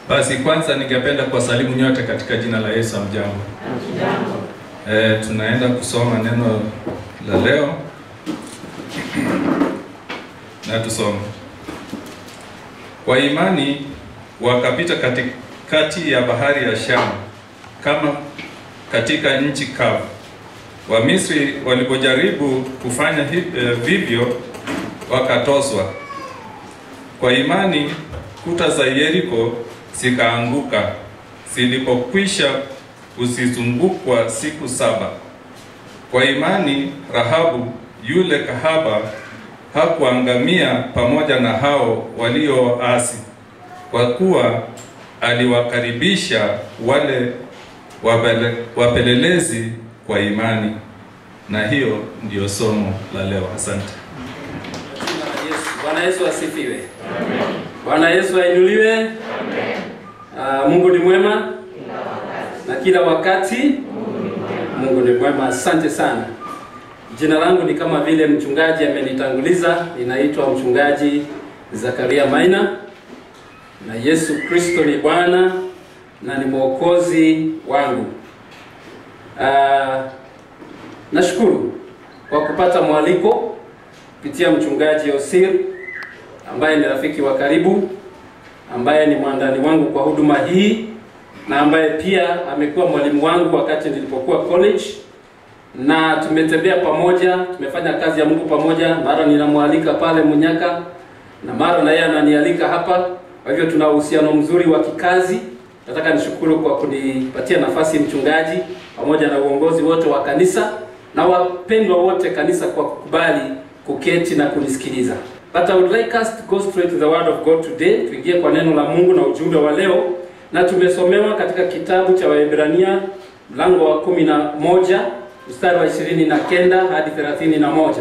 Basi kwanza ningependa kuwasalimu nyote katika jina la Yesu. Mjambo. Tunaenda kusoma neno la leo. Na tusome. Kwa imani wakapita katikati ya bahari ya Shamu kama katika nchi kavu. Wamisri walipojaribu kufanya vivyo wakatoswa. Kwa imani kuta za Yeriko zikaanguka zilipokwisha kuzizungukwa siku 7. Kwa imani Rahabu yule kahaba hakuangamia pamoja na hao walioasi, kwa kuwa aliwakaribisha wale wapelelezi kwa imani. Na hiyo ndiyo somo la leo. Asante. Bwana Yesu asifiwe. Amen. Bwana Yesu ainuliwe. Amen. Mungu ni mwema na kila wakati. Mungu ni mwema. Asante sana. Jina langu ni kama vile mchungaji amenitanguliza, ninaitwa mchungaji Zakaria Maina, na Yesu Kristo ni Bwana na ni Mwokozi wangu. Nashukuru kwa kupata mwaliko kupitia mchungaji Osir, ambaye ni rafiki wa karibu, ambaye ni mwandani wangu kwa huduma hii, na ambaye pia amekuwa mwalimu wangu wakati nilipokuwa college, na tumetembea pamoja, tumefanya kazi ya Mungu pamoja. Mara ninamwalika pale Munyaka na mara na yeye ananialika hapa. Kwa hivyo tuna uhusiano mzuri wa kikazi. Nataka nishukuru kwa kunipatia nafasi mchungaji, pamoja na uongozi wote wa kanisa na wapendwa wote kanisa kwa kukubali kuketi na kunisikiliza. But I would like us to go straight to the word of God today. Tuingie kwa neno la Mungu na ujumbe wa leo, na tumesomewa katika kitabu cha Waebrania mlango wa 11 mstari wa 29 hadi 31.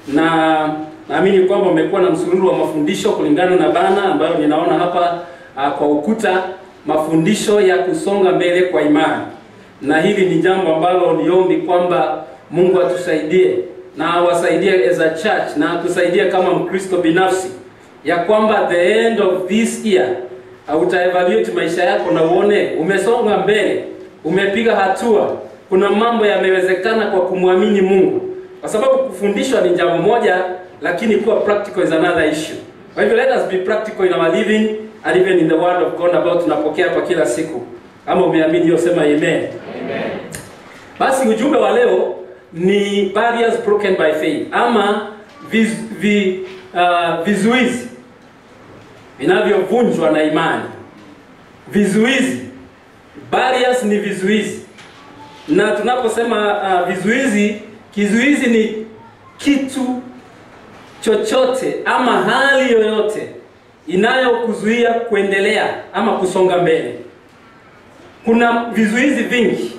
Na naamini kwamba umekuwa na msururu wa mafundisho kulingana na bana ambayo ninaona hapa kwa ukuta, mafundisho ya kusonga mbele kwa imani. Na hili ni jambo ambalo niombi kwamba Mungu atusaidie na awasaidie as a church, na atusaidie kama Mkristo binafsi, ya kwamba the end of this year utaevaluate maisha yako na uone umesonga mbele, umepiga hatua, kuna mambo yamewezekana kwa kumwamini Mungu. Kwa sababu kufundishwa ni jambo moja, lakini kuwa practical is another issue. Kwa hivyo let us be practical in our living and even in the word of God about tunapokea kwa kila siku. Kama umeamini hiyo sema amen. Amen. Basi ujumbe wa leo ni barriers broken by faith, ama vizuizi vinavyovunjwa na imani. Vizuizi, barriers ni vizuizi. Na tunaposema vizuizi, kizuizi ni kitu chochote ama hali yoyote inayokuzuia kuendelea ama kusonga mbele. Kuna vizuizi vingi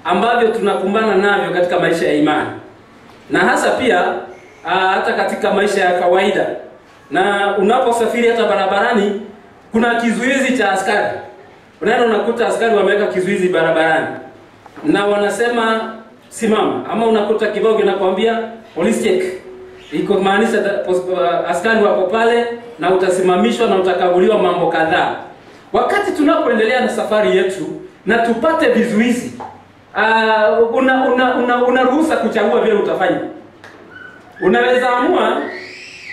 ambavyo tunakumbana navyo katika maisha ya imani, na hasa pia hata katika maisha ya kawaida. Na unaposafiri hata barabarani, kuna kizuizi cha askari. Unaenda unakuta askari wameweka kizuizi barabarani na wanasema simama, ama unakuta kibao kinakwambia police check. Iko maanisha askari wako pale na utasimamishwa na utakaguliwa mambo kadhaa. Wakati tunapoendelea na safari yetu na tupate vizuizi, una ruhusa kuchagua vile utafanya. Unaweza amua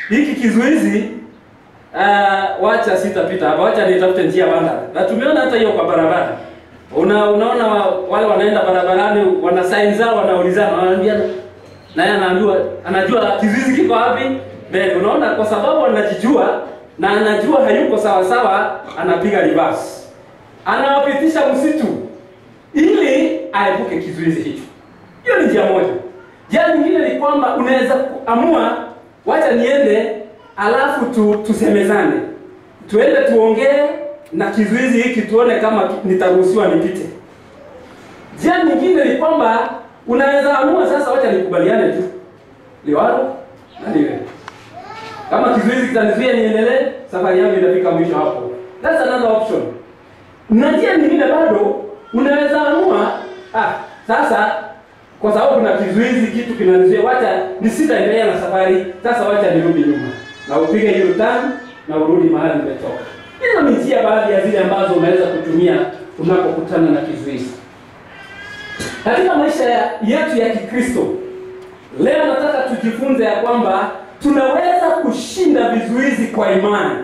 hiki kizuizi, wacha sitapita hapa, wacha nitafute njia banda. Na tumeona hata hiyo kwa barabara. Unaona wale wanaenda barabarani, wana sign zao, wanaulizana, wanaambiana, na yeye anajua kizuizi kiko wapi mbele. Unaona, kwa sababu anajijua na anajua hayuko sawa sawa, anapiga reverse, anawapitisha msitu ili aepuke kizuizi hicho. Hiyo ni njia moja. Njia nyingine ni kwamba unaweza kuamua, wacha niende alafu tusemezane, tuende tuongee na kizuizi hiki tuone kama nitaruhusiwa nipite. Njia nyingine ni kwamba unaweza amua sasa, wacha nikubaliane tu liwalo na liwe. Kama kizuizi kitanizuia niendelee, safari yangu inafika mwisho hapo. That's another option. Na njia nyingine bado unaweza amua, sasa kwa sababu kuna kizuizi, kitu kinanizuia, wacha nisitaendelea na safari, sasa wacha nirudi nyuma. Na upige hiyo turn na urudi mahali umetoka. Hizo ni njia baadhi ya zile ambazo unaweza kutumia unapokutana na kizuizi. Katika maisha yetu ya Kikristo, leo nataka tujifunze ya kwamba tunaweza kushinda vizuizi kwa imani.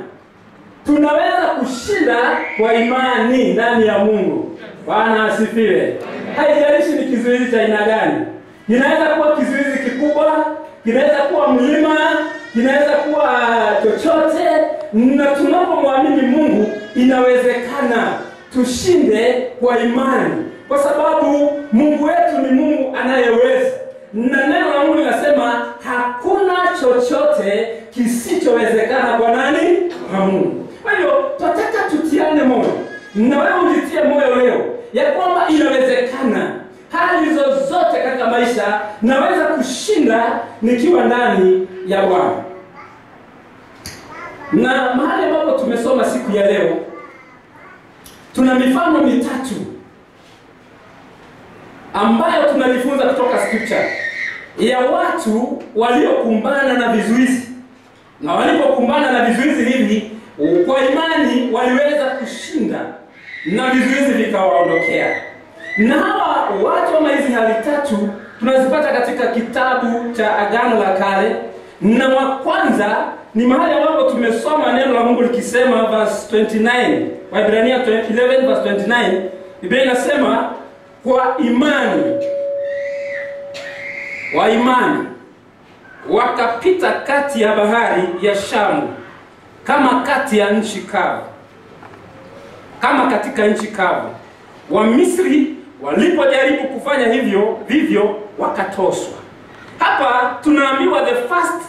Tunaweza kushinda kwa imani ndani ya Mungu. Bwana asifiwe. Haijalishi ni kizuizi cha aina gani. Inaweza kuwa kizuizi kikubwa, kinaweza kuwa mlima, kinaweza kuwa chochote, na tunapomwamini Mungu inawezekana tushinde kwa imani. Kwa sababu Mungu wetu ni Mungu anayeweza. na neno la Mungu linasema hakuna chochote kisichowezekana kwa nani? Kwa Mungu. Kwa hiyo tunataka tutiane moyo, na wewe ujitie moyo leo ya kwamba inawezekana hali zozote katika maisha naweza kushinda nikiwa ndani ya Bwana. Na mahali ambapo tumesoma siku ya leo tuna mifano mitatu ambayo tunajifunza kutoka scripture ya watu waliokumbana na vizuizi, na walipokumbana na vizuizi hivi kwa imani waliweza kushinda na vizuizi vikawaondokea. Na hawa watu ama hizi hali tatu tunazipata katika kitabu cha Agano la Kale, na wa kwanza ni mahali ambapo tumesoma neno la Mungu likisema verse 29, Waebrania 11 verse 29. Biblia inasema kwa imani wakapita kati ya bahari ya Shamu kama kati ya nchi kavu, kama katika nchi kavu. Wamisri walipojaribu kufanya vivyo wakatoswa. Hapa tunaambiwa the first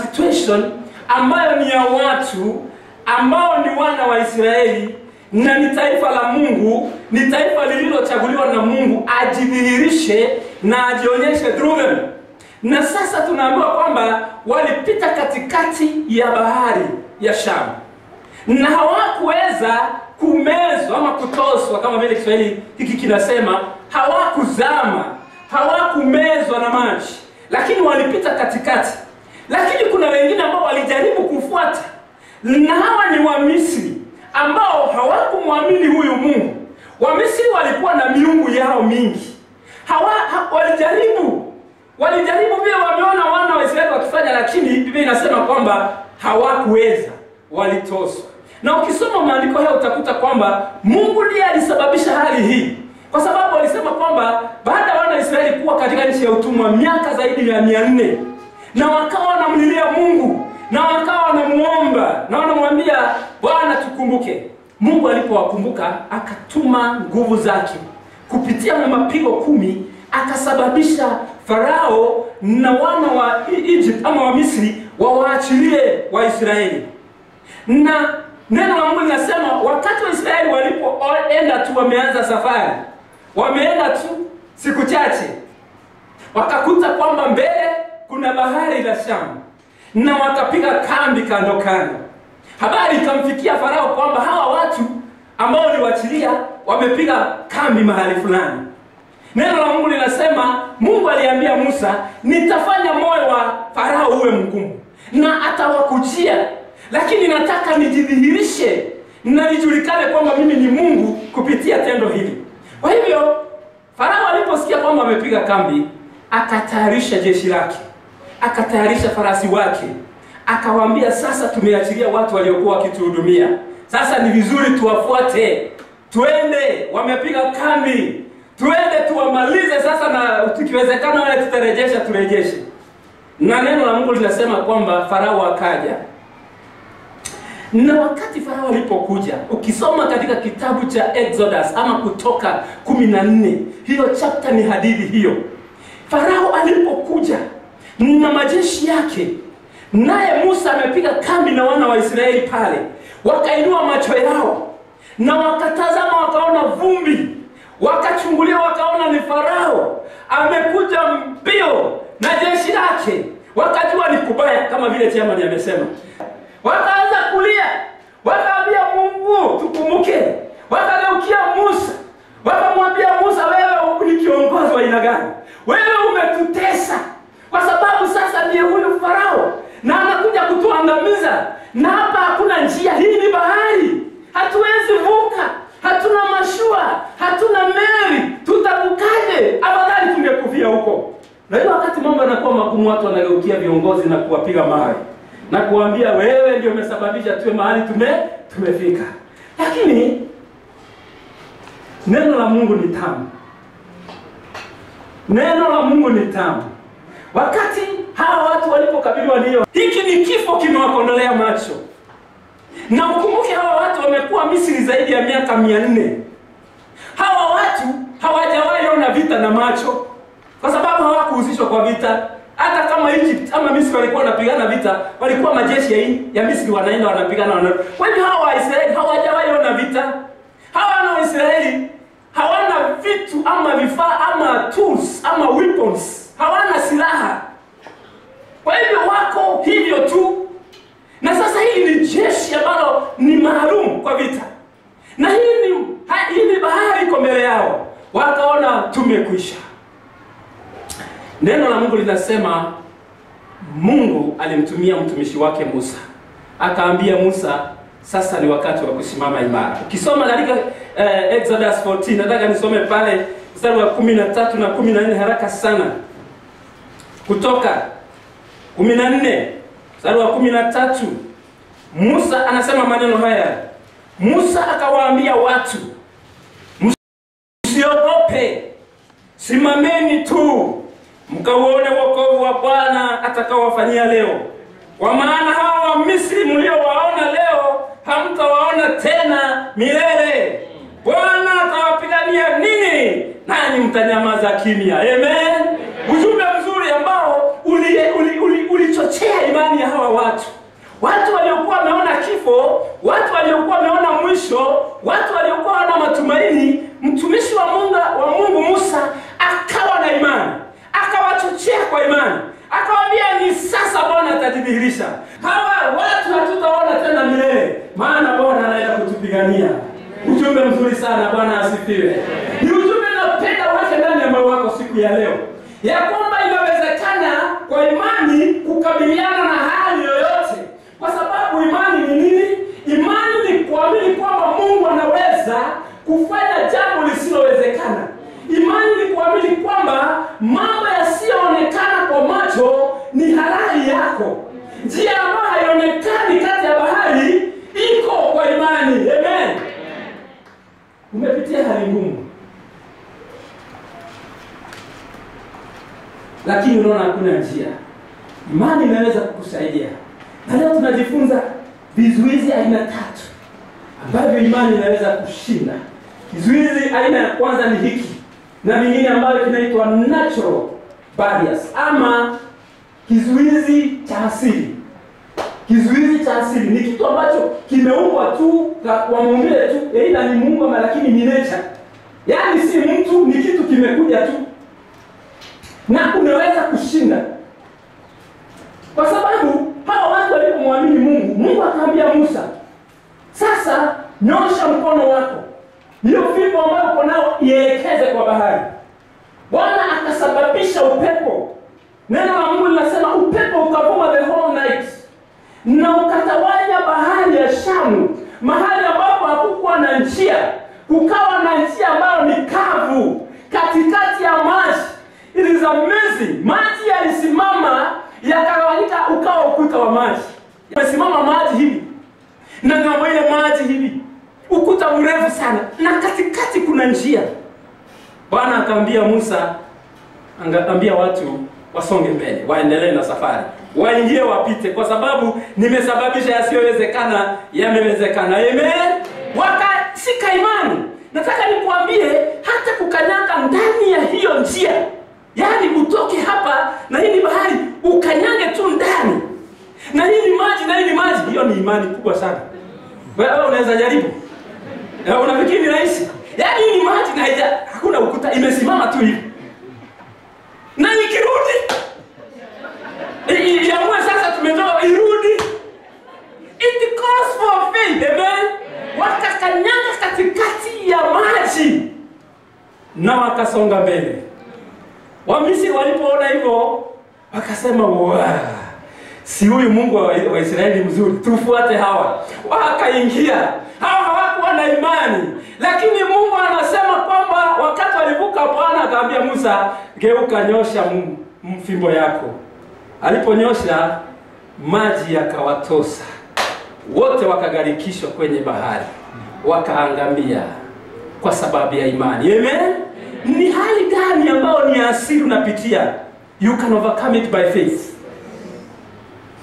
situation ambayo ni ya watu ambao ni wana wa Israeli na ni taifa la Mungu, ni taifa lililochaguliwa na Mungu ajidhihirishe na ajionyeshe through them. Na sasa tunaambiwa kwamba walipita katikati ya bahari ya Shamu na hawakuweza kumezwa ama kutoswa kama vile Kiswahili hiki kinasema, hawakuzama, hawakumezwa na maji, lakini walipita katikati. Lakini kuna wengine ambao walijaribu kufuata, na hawa ni Wamisri ambao hawakumwamini huyu Mungu. Wamisri walikuwa na miungu yao mingi. Walijaribu vile wameona wana wa Israeli wakifanya, lakini Biblia inasema kwamba hawakuweza, walitoswa. Na ukisoma maandiko haya utakuta kwamba Mungu ndiye alisababisha hali hii, kwa sababu alisema kwamba baada ya wana wa Israeli kuwa katika nchi ya utumwa miaka zaidi ya 400, na wakawa wanamlilia Mungu na wakawa wanamuomba na wanamwambia Bwana tukumbuke. Mungu alipowakumbuka akatuma nguvu zake kupitia na mapigo 10, akasababisha Farao na wana wa Egypt ama wa Misri wawaachilie Waisraeli. Na neno la Mungu linasema wakati wa Israeli walipoenda tu wameanza safari, wameenda tu siku chache, wakakuta kwamba mbele kuna bahari la Shamu, na wakapiga kambi kando kando. Habari ikamfikia Farao kwamba hawa watu ambao waliwaachilia wamepiga kambi mahali fulani. Neno la Mungu linasema Mungu aliambia Musa, nitafanya moyo wa Farao uwe mgumu na atawakujia, lakini nataka nijidhihirishe na nijulikane kwamba mimi ni Mungu kupitia tendo hili. Kwa hivyo Farao aliposikia kwamba amepiga kambi, akatayarisha jeshi lake, akatayarisha farasi wake, akawaambia sasa tumeachilia watu waliokuwa wakituhudumia, sasa ni vizuri tuwafuate, tuende, wamepiga kambi, tuende tuwamalize sasa, na tukiwezekana wale tutarejesha, turejeshe. Na neno la Mungu linasema kwamba Farao akaja. Na wakati Farao alipokuja, ukisoma katika kitabu cha Exodus ama Kutoka 14, hiyo chapter ni hadithi hiyo. Farao alipokuja na majeshi yake, naye Musa amepiga kambi na wana wa Israeli pale, wakainua macho yao na wakatazama, wakaona vumbi, wakachungulia, wakaona ni Farao amekuja mbio na jeshi lake, wakajua ni kubaya kama vile chairman amesema. Wakaanza kulia, wakaambia Mungu tukumbuke, wakageukia Musa, wakamwambia Musa, wewe ni kiongozi wa aina gani? Wewe umetutesa kwa sababu sasa ndiye huyu Farao na anakuja kutuangamiza, na hapa hakuna njia, hii ni bahari, hatuwezi vuka, hatuna mashua, hatuna meli, tutavukaje? Afadhali tungekufia huko. Na hiyo wakati mambo yanakuwa magumu, watu wanageukia viongozi na kuwapiga mawe na kuambia wewe ndio umesababisha tuwe mahali tumefika. Lakini neno la Mungu ni tamu. Neno la Mungu ni tamu. Wakati hawa watu walipokabiliwa hiyo, hiki ni kifo kimewakondolea macho. Na ukumbuke hawa watu wamekuwa Misri zaidi ya miaka 400. Hawa watu hawajawahi ona vita na macho. kwa sababu hawakuhusishwa kwa vita. Hata kama Egypt ama Misri walikuwa wanapigana vita, walikuwa majeshi ya Misri wanaenda wanapigana. Kwa hivyo hawa Waisraeli hawajawahi ona vita. Hawa Waisraeli hawana vitu ama vifaa ama tools ama weapons, hawana silaha. Kwa hivyo wako hivyo tu. Na sasa hili ni jeshi ambalo ni maalum kwa vita. Na hii ni bahari iko mbele yao. Wakaona tumekwisha. Neno la Mungu linasema Mungu alimtumia mtumishi wake Musa. Akaambia Musa, sasa ni wakati wa kusimama imara. Ukisoma katika Exodus 14, nataka nisome pale mstari wa 13 na 14 haraka sana. Kutoka 14 mstari wa 13, Musa anasema maneno haya. Musa akawaambia watu, msiogope, simameni tu mkauone wokovu wa Bwana atakaowafanyia leo. Kwa maana hawa wa Misri mliowaona leo hamtawaona tena milele. Bwana atawapigania ninyi, nanyi mtanyamaza kimya. Amen. Ujumbe mzuri ambao ulichochea imani ya hawa watu. Watu waliokuwa wameona kifo, watu waliokuwa wameona mwisho, watu waliokuwa wana matumaini. Mtumishi wa Mungu Musa akawa na imani, akawachochea kwa imani, akawaambia ni sasa Bwana atajidhihirisha. Hawa watu hatutaona tena milele, maana Bwana anaenda kutupigania. Ujumbe mzuri sana, Bwana asifiwe. Ni ujumbe napenda uweke ndani ya moyo wako siku ya leo, ya kwamba inawezekana kwa imani kukabiliana na hali yoyote. Kwa sababu imani ni nini? Imani ni kuamini kwamba Mungu anaweza kufanya jambo lisilowezekana. Imani ni kuamini kwamba mambo yasiyoonekana kwa macho ni halali yako. Njia ambayo haionekani kati ya bahari iko kwa imani. Amen. Umepitia hali ngumu, lakini unaona hakuna njia. Imani inaweza kukusaidia. Na leo tunajifunza vizuizi aina 3 ambavyo imani inaweza kushinda. Kizuizi aina ya kwanza ni hiki, na vingine ambayo kinaitwa natural barriers ama kizuizi cha asili. Kizuizi cha asili ni kitu ambacho kimeumbwa tu kwa maumbile tu, aidha ni Mungu ama lakini ni nature. Yaani si mtu, ni kitu kimekuja tu. Na unaweza kushinda. Kwa sababu hawa watu walipomwamini Mungu, Mungu akamwambia Musa, sasa nyosha mkono wako, hiyo fimbo ambayo uko nao ielekeze kwa bahari. Bwana akasababisha upepo. Neno la Mungu linasema upepo ukavuma the whole night, na ukatawanya bahari ya Shamu, mahali ambapo hakukuwa na njia. Kukawa na njia ambayo ni kavu katikati ya maji. It is amazing. Maji yalisimama yakagawanyika ukawa ukuta wa maji. Yamesimama maji hivi, na ng'ambo ile maji hivi, ukuta mrefu sana, na katikati kuna njia. Bwana akamwambia Musa, angaambia watu wasonge mbele, waendelee na safari, waingie wapite, kwa sababu nimesababisha yasiyowezekana yamewezekana. Amen. Wakashika imani. Nataka nikuambie, hata kukanyaga ndani ya hiyo njia, yaani utoke hapa na hii ni bahari ukanyange tu ndani, na hii ni maji na hii ni maji, hiyo ni imani kubwa sana. Wewe unaweza jaribu? Unafikiri ni rahisi? Yaani hii ni maji na hakuna ukuta, imesimama tu hivi. Na ikirudi iamue sasa tumetoka irudi. It calls for faith. Amen. Wakakanyanga katikati ya maji na wakasonga mbele. Wamisri walipoona hivyo wakasema, wow, si huyu Mungu wa Israeli mzuri, tufuate hawa. Wakaingia. Hawa hawakuwa na imani, lakini Mungu anasema kwamba wakati walivuka, Bwana akamwambia Musa, geuka, nyosha fimbo yako. Aliponyosha, maji yakawatosa. Wote wakagarikishwa kwenye bahari, wakaangamia kwa sababu ya imani. Amen. Ni hali gani ambayo ni asili unapitia? You can overcome it by faith.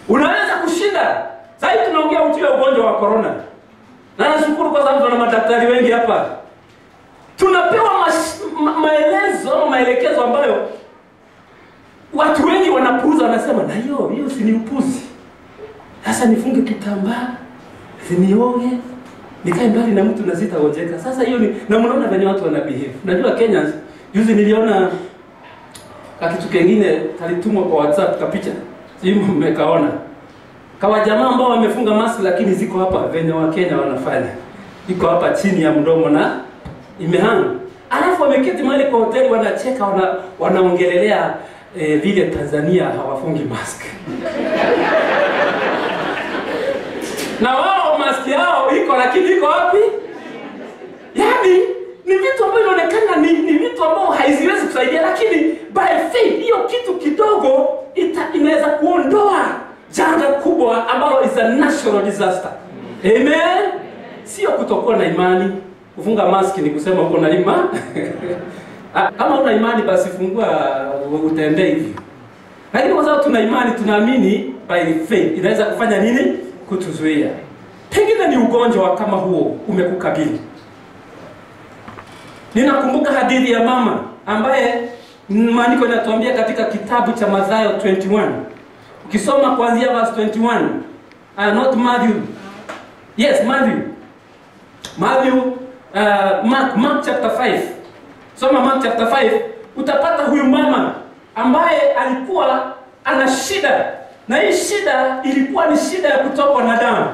Unaweza kushinda. Sasa tunaongea uti wa ugonjwa wa corona. Na nashukuru kwa sababu tuna madaktari wengi hapa. Tunapewa maelezo, maelekezo ambayo watu wengi wanapuuza, wanasema na hiyo si ni upuzi. Sasa nifunge kitambaa, nioge, nikae mbali na mtu na sitaojeka. Sasa hiyo ni, na mnaona venye watu wana behave. Najua Kenya, juzi niliona kitu kingine kalitumwa kwa WhatsApp kapicha. Sio mmekaona. Kawa jamaa ambao wamefunga mask lakini ziko hapa venye wa Kenya wanafanya. Iko hapa chini ya mdomo na imehanga. Alafu wameketi mahali kwa hoteli wanacheka, wanaongelelea vile Tanzania hawafungi mask. Na wao mask yao iko lakini iko wapi? Yaani ni vitu ambavyo inaonekana ni vitu ambavyo haiziwezi kusaidia, lakini by faith hiyo kitu kidogo inaweza kuondoa janga kubwa ambalo is a national disaster. Amen. Sio kutokuwa na imani. Kufunga mask ni kusema uko na imani. Kama una imani basi fungua utembee hivi. Lakini kwa sababu tuna imani, tunaamini by faith inaweza kufanya nini? Kutuzuia. Pengine ni ugonjwa kama huo umekukabili. Ninakumbuka hadithi ya mama ambaye maandiko yanatuambia katika kitabu cha Mathayo 21. Ukisoma kuanzia verse 21, not Matthew. Yes, Matthew, Mark chapter 5. Soma Mark chapter 5, utapata huyu mama ambaye alikuwa ana shida. Na hii shida ilikuwa ni shida ya kutokwa na damu.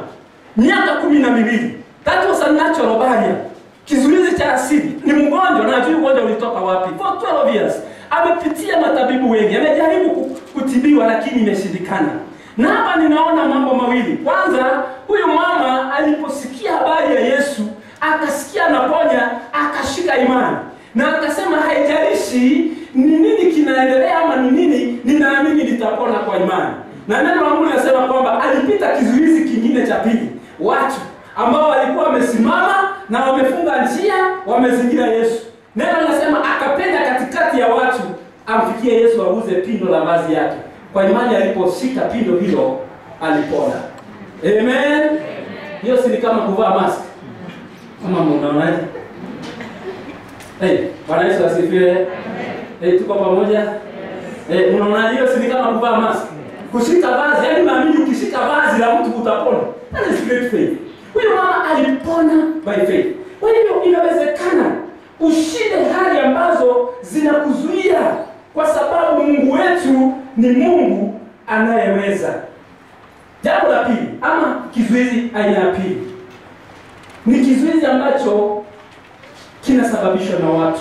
Miaka 12. That was a natural barrier. Kizuizi cha asili. Ni mgonjwa na hajui ugonjwa ulitoka wapi. For 12 years. Amepitia matabibu wengi. Amejaribu kutibiwa lakini imeshindikana. Na hapa ninaona mambo mawili. Kwanza, huyu mama aliposikia habari ya Yesu, akasikia anaponya, akashika imani. Na akasema haijalishi ni nini kinaendelea ama ni nini, ninaamini nitapona kwa imani. Na neno la Mungu linasema kwamba alipita kizuizi kingine cha pili. Watu ambao walikuwa wamesimama na wamefunga njia, wamezingira Yesu. Neno linasema akapenda katikati ya watu amfikie Yesu auze pindo la vazi yake. Kwa imani aliposhika pindo hilo alipona. Amen. Hiyo si kama kuvaa mask. Kama mnaonaje? Bwana Yesu asifiwe. Tuko pamoja? Mnaona hiyo si kama kuvaa mask. Kushika vazi, yaani naamini ukishika vazi la mtu utapona. That is great faith. Huyu mama alipona by faith. Kwa hiyo inawezekana ushinde hali ambazo zinakuzuia, kwa sababu Mungu wetu ni Mungu anayeweza. Jambo la pili, ama kizuizi aina ya pili, ni kizuizi ambacho kinasababishwa na watu.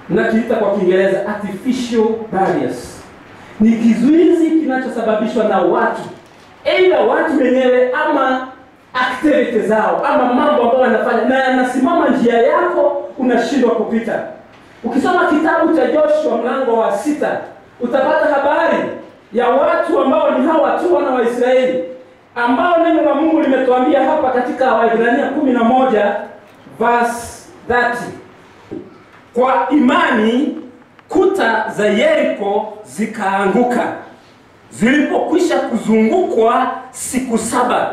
Na kiita kwa Kiingereza artificial barriers. Ni kizuizi kinachosababishwa na watu. Aidha watu wenyewe ama activity zao ama mambo ambayo wanafanya na yanasimama njia yako, unashindwa kupita. Ukisoma kitabu cha Joshua mlango wa 6, utapata habari ya watu ambao ni hawa tu wana wa Israeli, ambao neno la Mungu limetuambia hapa katika Waebrania 11 verse 30. Kwa imani kuta za Yeriko zikaanguka zilipokwisha kuzungukwa siku 7.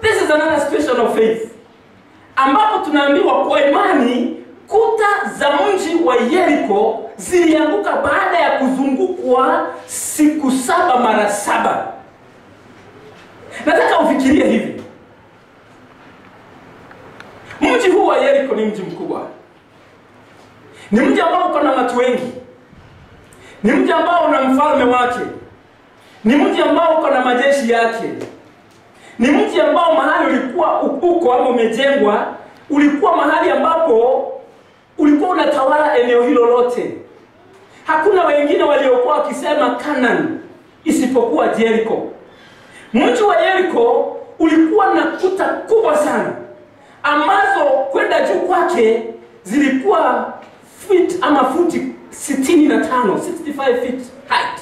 This is another situation of faith, ambapo tunaambiwa kwa imani kuta za mji wa Yeriko zilianguka baada ya kuzungukwa siku 7 mara 7. Nataka ufikirie hivi. Mji huu wa Yeriko ni mji mkubwa. Ni mji ambao uko na watu wengi. Ni mji ambao una mfalme wake. Ni mji ambao uko na majeshi yake. Ni mji ambao mahali ulikuwa uko ama umejengwa, ulikuwa mahali ambapo ulikuwa unatawala eneo hilo lote. Hakuna wengine waliokuwa wakisema Canaan isipokuwa Jericho. Mji wa Jericho ulikuwa na kuta kubwa sana, ambazo kwenda juu kwake zilikuwa futi 65, 65 feet height.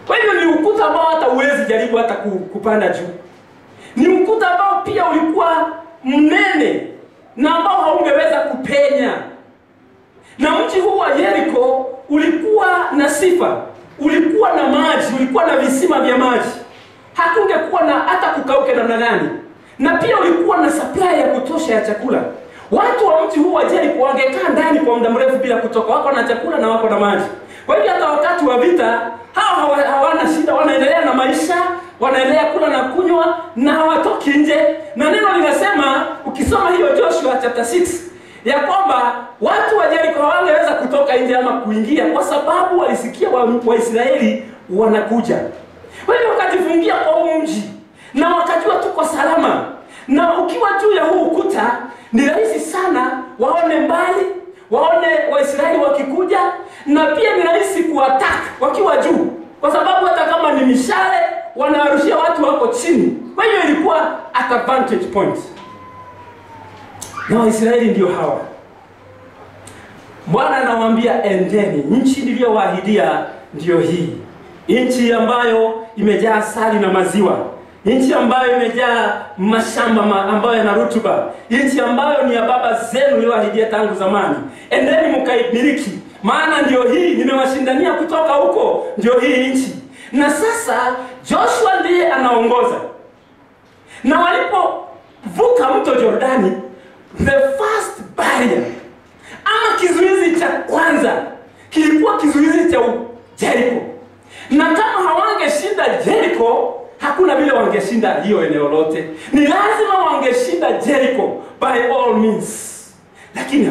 Kwa hiyo ni ukuta ambao hata huwezi jaribu hata kupanda juu. Ni ukuta ambao pia ulikuwa mnene na ambao haungeweza kupenya. Na mji huu wa Jericho ulikuwa na sifa, ulikuwa na maji, ulikuwa na visima vya maji. Hakungekuwa na hata kukauke namna gani. Na pia ulikuwa na supply ya kutosha ya chakula. Watu wa mji huu wa Jericho wangekaa ndani kwa muda mrefu bila kutoka. Wako na chakula na wako na maji. Kwa hivyo hata wakati wa vita hawana shida, wanaendelea na maisha, wanaendelea kula na kunywa na hawatoki nje. Na neno linasema ukisoma hiyo Joshua chapter 6 ya kwamba watu wa Jericho hawangeweza kutoka nje ama kuingia kwa sababu walisikia Waisraeli wanakuja. Kwa hivyo wakajifungia kwa mji na wakajua tuko salama. Na ukiwa juu ya huu ukuta ni rahisi sana waone mbali, waone Waisraeli wakikuja, na pia ni rahisi kuattack wakiwa juu, kwa sababu hata kama ni mishale wanawarushia watu wako chini. Kwa hiyo ilikuwa at advantage point. Na Waisraeli ndio hawa. Bwana anawaambia endeni, nchi niliyowaahidia ndio hii. Nchi ambayo imejaa asali na maziwa. Nchi ambayo imejaa mashamba ambayo yana rutuba. Nchi ambayo ni ya baba zenu niliyowahidia tangu zamani. Endeni mkaimiliki, maana ndio hii, nimewashindania kutoka huko, ndio hii nchi. Na sasa Joshua ndiye anaongoza. Na walipovuka mto Jordani, the first barrier ama kizuizi cha kwanza kilikuwa kizuizi cha Jericho. Na kama hawangeshinda Jericho, hakuna vile wangeshinda hiyo eneo lote. Ni lazima wangeshinda Jericho by all means. Lakini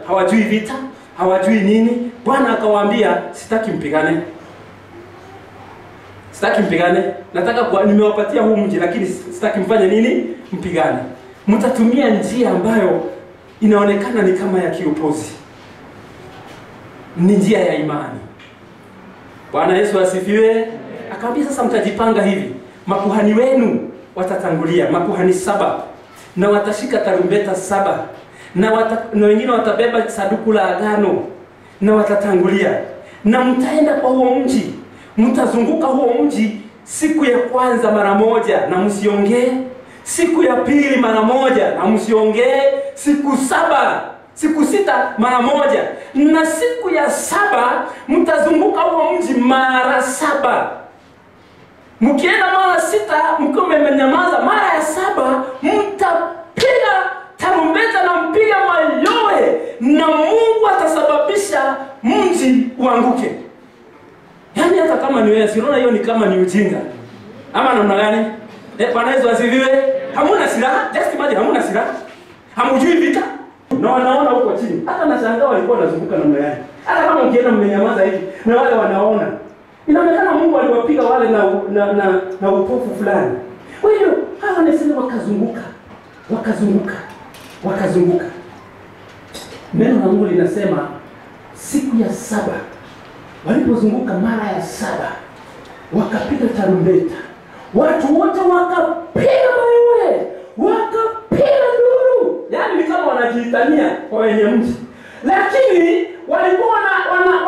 hawajui vita, hawajui nini. Bwana akawaambia sitaki mpigane. Sitaki mpigane. Nataka nimewapatia huu mji, lakini sitaki mfanye nini? Mpigane. Mtatumia njia ambayo inaonekana ni kama ya kiupozi. Ni njia ya imani. Bwana Yesu asifiwe. Akamwambia sasa mtajipanga hivi. Makuhani wenu watatangulia, makuhani 7, na watashika tarumbeta 7, na wengine watabeba sanduku la agano na watatangulia. Na mtaenda kwa huo mji, mtazunguka huo mji siku ya kwanza mara moja na msiongee, siku ya pili mara moja na msiongee, siku 6 mara moja, na siku ya 7 mtazunguka huo mji mara 7. Mkienda mara 6 mkiwa mmenyamaza, mara ya 7 mtapiga tarumbeta na mpiga mayowe, na Mungu atasababisha mji uanguke. Yaani hata kama ni wewe, unaona hiyo ni kama ni ujinga ama namna gani? Bwana Yesu asifiwe. Hamuna silaha, just imagine hamuna silaha. Hamujui vita. Na wanaona huko chini. Hata nashangaa walikuwa wanazunguka namna gani. Hata kama mkienda mmenyamaza hivi na wale wanaona, inaonekana Mungu aliwapiga wale na upofu fulani. Kwa hiyo hawa wanasema wakazunguka. Neno la Mungu linasema siku ya 7 walipozunguka mara ya 7 wakapiga tarumbeta. Watu wote wakapiga mayowe, wakapiga nduru. Yaani ni kama wanajiitania kwa wenye mji. Lakini walikuwa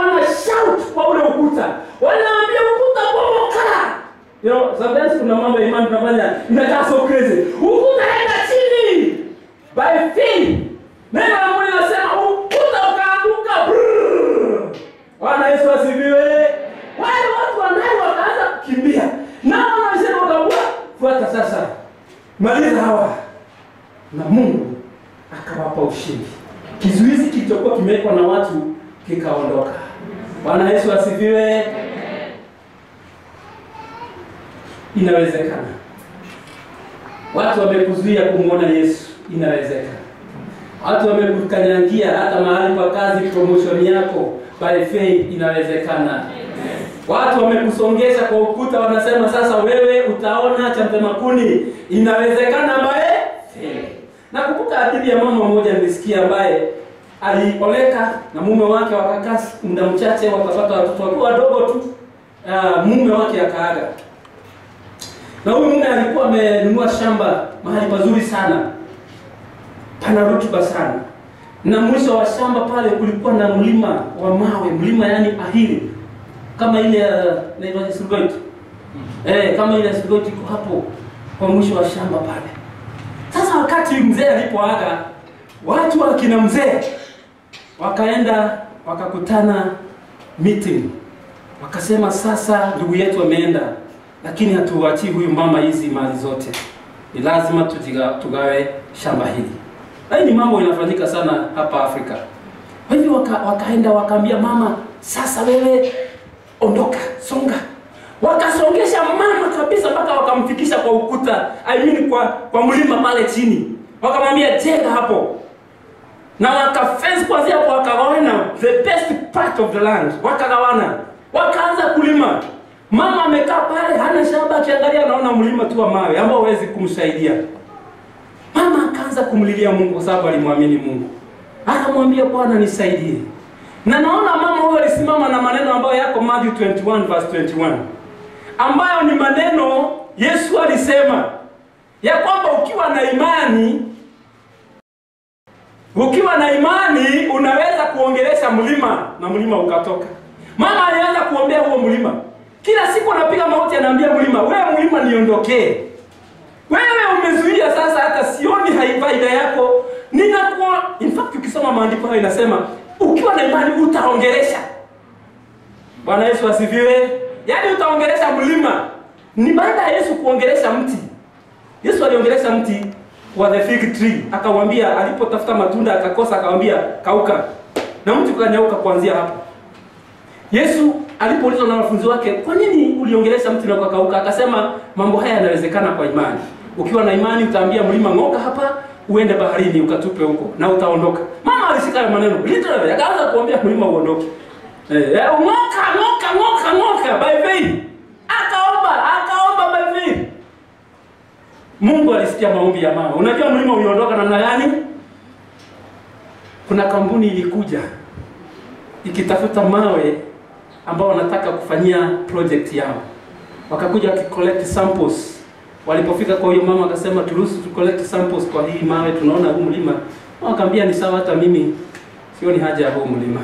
wana shout kwa ule ukuta. Wanaambia ukuta bomoka. You know, sometimes kuna mambo ya imani tunafanya inakaa so crazy. Ukuta enda chini. By faith. Neno la Mungu linasema ukuta ukaanguka. Bwana Yesu asifiwe. Wale watu wanao wakaanza kukimbia. Nao wanasema wakaambia fuata sasa. Maliza hawa. Na Mungu akawapa ushindi. Kizuizi kilichokuwa kimewekwa na watu kikaondoka. Bwana Yesu asifiwe. Inawezekana. Watu wamekuzuia kumuona Yesu, inawezekana. Watu wamekukanyangia hata mahali pa kazi, promotion yako, by faith inawezekana. Watu wamekusongesha kwa ukuta, wanasema sasa wewe utaona cha mtemakuni, inawezekana ambaye nakumbuka hadithi ya mama mmoja nilisikia ambaye alioleka na mume wake, wakakaa muda mchache wakapata watoto wakiwa wadogo tu. Mume wake akaaga. Na huyu mume alikuwa amenunua shamba mahali pazuri sana, pana rutuba sana. Na mwisho wa shamba pale kulikuwa na mlima wa mawe, mlima yani ahili. Kama ile inaitwa Silgoit. Kama ile Silgoit iko hapo kwa mwisho wa shamba pale. Sasa wakati mzee alipoaga, watu wa kina mzee wakaenda wakakutana meeting. Wakasema sasa ndugu yetu ameenda, lakini hatuachii huyu mama hizi mali zote. Ni lazima tugawe shamba hili. Hii ni mambo inafanyika sana hapa Afrika. Kwa hivyo wakaenda wakaambia mama, sasa wewe ondoka, songa. Wakasongesha mama kabisa mpaka wakamfikisha kwa ukuta, kwa mlima pale chini. Wakamwambia jenga hapo. Na wakafence kwanza hapo, wakagawana the best part of the land. Wakagawana. Wakaanza kulima. Mama amekaa pale hana shamba, akiangalia anaona mlima tu wa mawe ambao hawezi kumsaidia. Mama akaanza kumlilia Mungu kwa sababu alimwamini Mungu. Akamwambia Bwana nisaidie. Na naona mama huyo alisimama na maneno ambayo yako Matthew 21 verse 21. Ambayo ni maneno Yesu alisema ya kwamba ukiwa na imani unaweza kuongelesha mlima na mlima ukatoka. Mama alianza kuombea huo mlima. Kila siku anapiga magoti anaambia mlima, wewe mlima niondokee. Wewe umezuia sasa hata sioni faida yako. In fact ukisoma maandiko hayo inasema ukiwa na imani utaongelesha. Bwana Yesu asifiwe. Yaani utaongelesha mlima. Ni baada ya Yesu kuongelesha mti. Yesu aliongelesha mti wa the fig tree. Akamwambia alipotafuta matunda akakosa, akamwambia kauka. Na mti ukanyauka kuanzia hapo. Yesu alipoulizwa na wanafunzi wake, "Kwa nini uliongelesha mti na ukakauka?" Akasema, "Mambo haya yanawezekana kwa imani. Ukiwa na imani utaambia mlima ng'oka hapa, uende baharini ukatupe huko na utaondoka." Mama alishika maneno. Literally akaanza kuambia mlima uondoke. Ng'oka by faith. Akaomba by faith. Mungu alisikia maombi ya mama. Unajua mlima uliondoka namna gani? Kuna kampuni ilikuja ikitafuta mawe ambao wanataka kufanyia project yao. Wakakuja collect samples. Walipofika kwa hiyo mama akasema turuhusu tu collect samples kwa hii mawe, tunaona huu mlima. Wakamwambia ni sawa, hata mimi sioni haja ya huu mlima.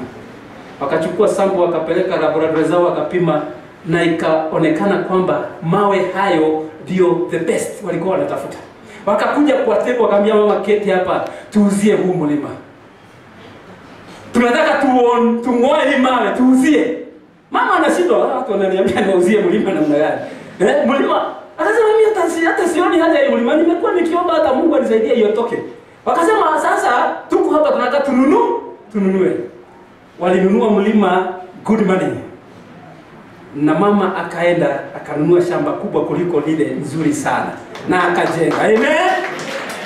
Wakachukua sample wakapeleka laboratory zao wakapima, na ikaonekana kwamba mawe hayo ndio the best walikuwa wanatafuta. Wakakuja kwa table wakamwambia mama, keti hapa tuuzie huu mlima. Tunataka tung'oe hii mawe tuuzie. Mama anashindwa, watu wananiambia niuzie mlima namna gani? Mlima akasema mimi hata sioni haja ya mlima, nimekuwa nikiomba hata Mungu anisaidie iotoke. Wakasema sasa tuko hapa tunataka tununue. Walinunua mlima good money. Na mama akaenda akanunua shamba kubwa kuliko lile nzuri sana na akajenga. Amen.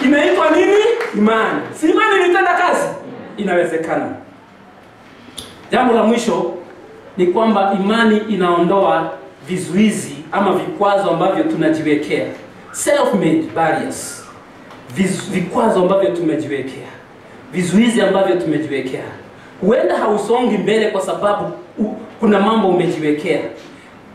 Inaitwa nini? Imani. Si imani inatenda kazi? Inawezekana. Jambo la mwisho ni kwamba imani inaondoa vizuizi ama vikwazo ambavyo tunajiwekea. Self-made barriers. Vikwazo ambavyo tumejiwekea. Vizuizi ambavyo tumejiwekea. Huenda hausongi mbele kwa sababu kuna mambo umejiwekea.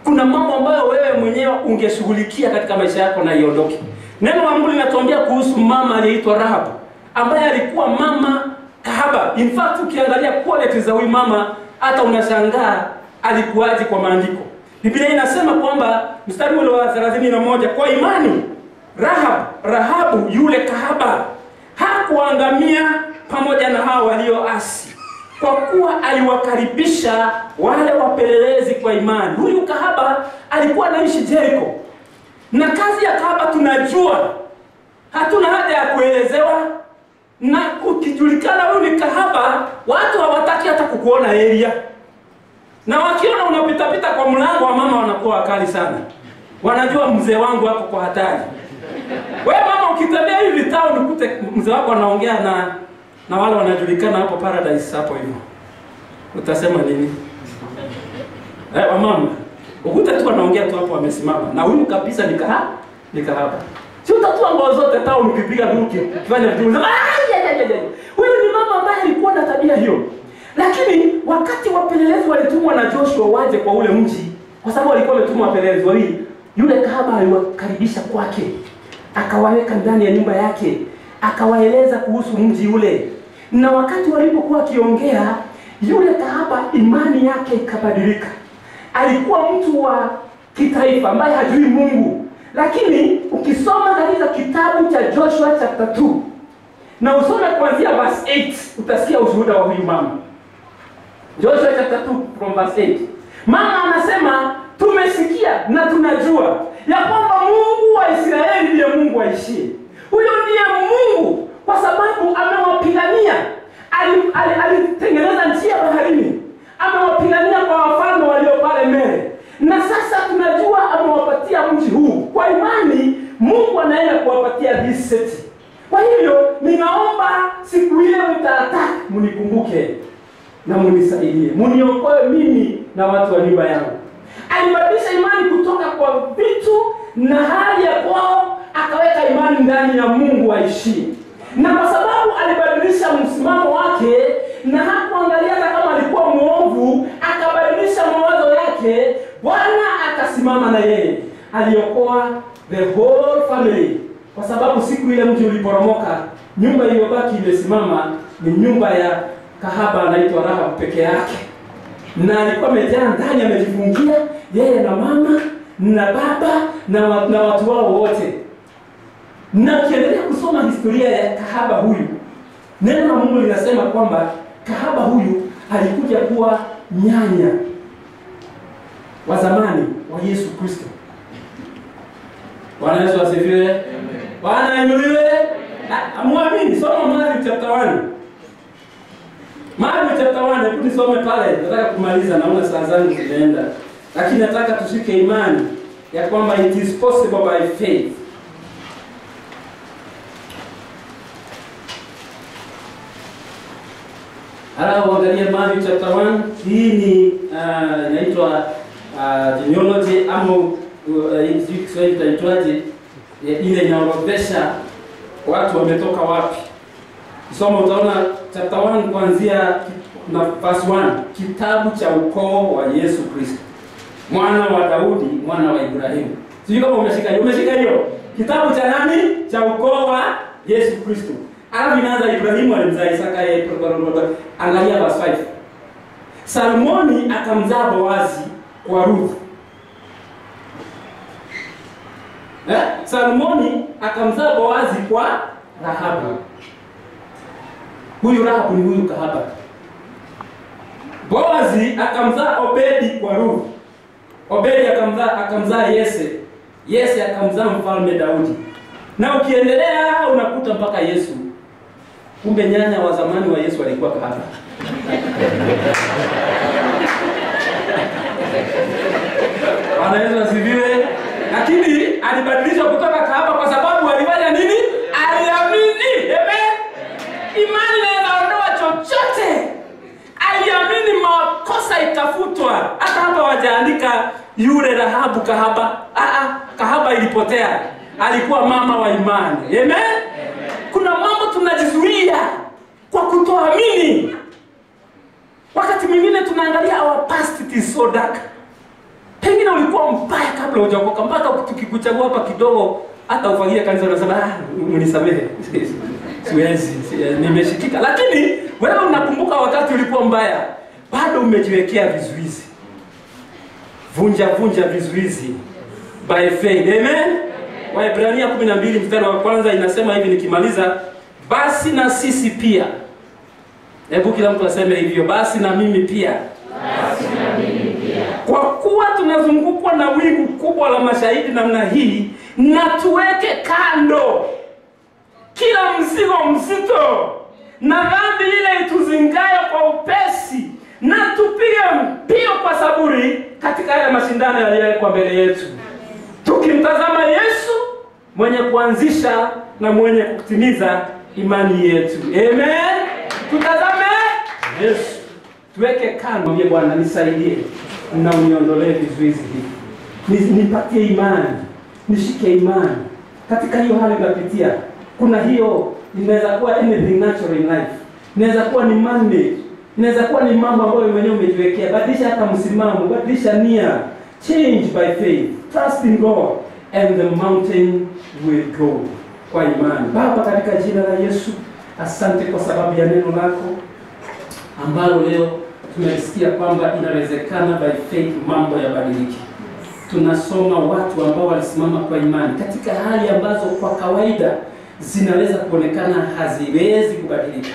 Kuna mambo ambayo wewe mwenyewe ungeshughulikia katika maisha yako na iondoke. Neno la Mungu linatuambia kuhusu mama aliyeitwa Rahab, ambaye alikuwa mama kahaba. In fact ukiangalia quality za huyu mama hata unashangaa alikuwaje kwa maandiko. Biblia inasema kwamba mstari ule wa 31, kwa imani Rahabu yule kahaba hakuangamia pamoja na hao walioasi, kwa kuwa aliwakaribisha wale wapelelezi kwa imani. Huyu kahaba alikuwa anaishi Jericho. Na kazi ya kahaba tunajua. Hatuna haja ya kuelezewa. Na ukijulikana huyu ni kahaba, watu hawataki hata kukuona area. Na wakiona unapita kwa mlango wa mama wanakuwa wakali sana. Wanajua mzee wangu hapo kwa hatari. Wewe mama ukitembea hivi town ukute mzee wako anaongea na wale wanajulikana hapo Paradise hapo hivyo. Utasema nini? Mama, ukute tu anaongea tu hapo amesimama. Na huyu kabisa ni kahaba. Si utatua nguo zote town ukipiga duki. Kifanya vitu. Huyu ni mama ambaye alikuwa na tabia hiyo. Lakini wakati wapelelezi walitumwa na Joshua waje kwa ule mji, kwa sababu walikuwa wametumwa wapelelezi wawili, yule kahaba aliwakaribisha kwake. Akawaweka ndani ya nyumba yake, akawaeleza kuhusu mji ule. Na wakati walipokuwa wakiongea, yule kahaba imani yake ikabadilika. Alikuwa mtu wa kitaifa ambaye hajui Mungu. Lakini ukisoma katika kitabu cha Joshua chapter 2 na usome kuanzia verse 8, utasikia ushuhuda wa huyu mama. Joshua chapter 2 from verse 8. Mama anasema tumesikia na tunajua ya kwamba Mungu wa Israeli ndiye Mungu aishie. Huyo ndiye Mungu kwa sababu amewapigania. Alitengeneza njia baharini. Amewapigania hivyo ninaomba siku ile mtataka mnikumbuke na mnisaidie, mniokoe mimi na watu wa nyumba yangu. Alibadilisha imani kutoka kwa vitu na hali ya kwao, akaweka imani ndani ya Mungu aishie. Na kwa sababu alibadilisha msimamo wake na hakuangalia kama alikuwa muovu, akabadilisha mawazo yake, Bwana akasimama na yeye. Aliokoa the whole family. Kwa sababu siku ile mji uliporomoka, nyumba iliyobaki imesimama ni nyumba ya kahaba anaitwa Rahab peke yake. Na alikuwa amejaa ndani, amejifungia yeye na mama na baba na watu wao wote. Na ukiendelea kusoma historia ya kahaba huyu, neno la Mungu linasema kwamba kahaba huyu alikuja kuwa nyanya wa zamani wa Yesu Kristo. Bwana Yesu asifiwe. Bwana ainuliwe. Muamini, soma Mathayo chapter 1. Mathayo chapter 1, hebu nisome pale. Nataka kumaliza, naona saa zangu zimeenda. Lakini nataka tushike imani ya kwamba it is possible by faith. Halafu angalia Mathayo chapter 1. Hii ni inaitwa genealogy ama Kiswahili itaitwaje? Ile inaorodhesha watu wametoka wapi. Soma utaona chapter 1 kuanzia na verse 1, kitabu cha ukoo wa Yesu Kristo, mwana wa Daudi, mwana wa Ibrahimu. Sijui kama umeshika hiyo. Kitabu cha nani? Cha ukoo wa Yesu Kristo. Alafu inaanza Ibrahimu alimzaa Isaka. Angalia verse 5. Salmoni akamzaa Boazi kwa Ruth. Salmoni akamzaa Boazi kwa Rahabu. Huyu Rahabu ni huyu kahaba. Boazi akamzaa Obedi kwa Ruth. Obedi akamzaa Yese. Yese akamzaa mfalme Daudi. Na ukiendelea unakuta mpaka Yesu. Kumbe nyanya wa zamani wa Yesu alikuwa kahaba. Bwana Yesu asifiwe. Lakini alibadilishwa kutoka kahaba kwa sababu alifanya nini? Aliamini. Amen. Imani inaondoa chochote. Aliamini makosa itafutwa. Hata hapa wajaandika yule Rahabu kahaba. Kahaba ilipotea. Alikuwa mama wa imani. Amen. Kuna mambo tunajizuia kwa kutoamini. Wakati mwingine tunaangalia our past, it is so dark. Pengine ulikuwa mbaya kabla hujaokoka, mpaka tukikuchagua hapa kidogo hata ufagie kanisa unasema unisamehe. Siwezi, nimeshikika. Lakini wewe unakumbuka wakati ulikuwa mbaya, bado umejiwekea vizuizi. Vunja vizuizi by faith. Amen. Waebrania 12 mstari wa kwanza inasema hivi, nikimaliza, basi na sisi pia. Hebu kila mtu aseme hivyo, basi na mimi pia. Basi na mimi pia. Kwa kuwa tunazungukwa na wingu kubwa la mashahidi namna hii, na tuweke kando kila mzigo mzito na dhambi ile ituzingayo kwa upesi, na tupige mbio kwa saburi katika haya mashindano yaliyowekwa mbele yetu, tukimtazama Yesu mwenye kuanzisha na mwenye kutimiza imani yetu. Amen. Tutazame Yesu. Tuweke kando, mwambie Bwana nisaidie na uniondolee vizuizi hivi. Nipatie imani, nishike imani katika hiyo hali unapitia. Kuna hiyo inaweza kuwa anything natural in life. Inaweza kuwa ni mandate. Inaweza kuwa ni mambo ambayo mwenyewe umejiwekea. Badilisha hata msimamo, badilisha nia. Change by faith. Trust in God and the mountain will go. Kwa imani. Baba, katika jina la Yesu, asante kwa sababu ya neno lako ambalo leo tumesikia kwamba inawezekana by faith mambo yabadilike. Tunasoma watu ambao walisimama kwa imani katika hali ambazo kwa kawaida zinaweza kuonekana haziwezi kubadilika,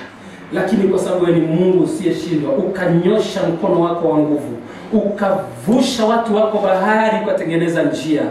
lakini kwa sababu wewe ni Mungu usiyeshindwa, ukanyosha mkono wako wa nguvu, ukavusha watu wako bahari, ukatengeneza njia.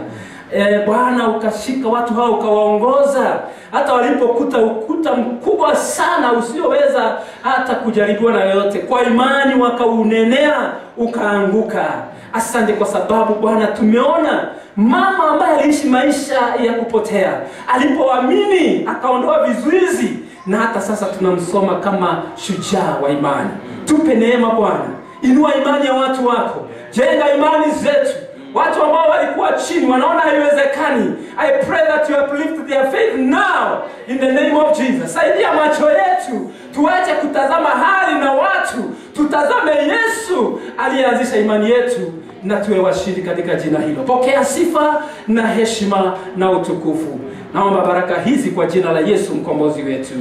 Bwana ukashika watu hao ukawaongoza hata walipokuta ukuta mkubwa sana usioweza hata kujaribiwa na yoyote, kwa imani wakaunenea ukaanguka. Asante kwa sababu Bwana tumeona mama ambaye aliishi maisha ya kupotea, alipoamini akaondoa vizuizi, na hata sasa tunamsoma kama shujaa wa imani. Tupe neema Bwana, inua imani ya watu wako, jenga imani zetu. Watu ambao walikuwa chini wanaona haiwezekani, I pray that you uplift their faith now in the name of Jesus. Saidia macho yetu tuache kutazama hali na watu, tutazame Yesu aliyeanzisha imani yetu, na tuwe washindi katika jina hilo. Pokea sifa na heshima na utukufu. Naomba baraka hizi kwa jina la Yesu mkombozi wetu.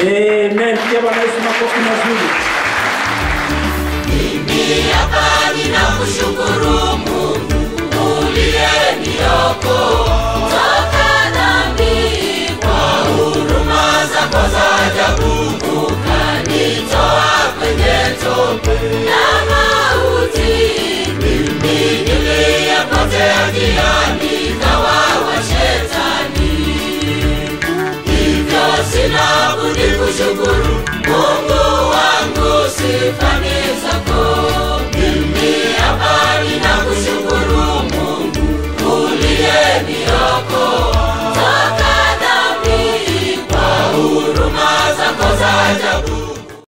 Amen. Pia Bwana Yesu makofi mazuri. Mimi hapa ninakushukuru Mungu uliyeniokoa kutoka dhambi, kwa huruma zako za ajabu.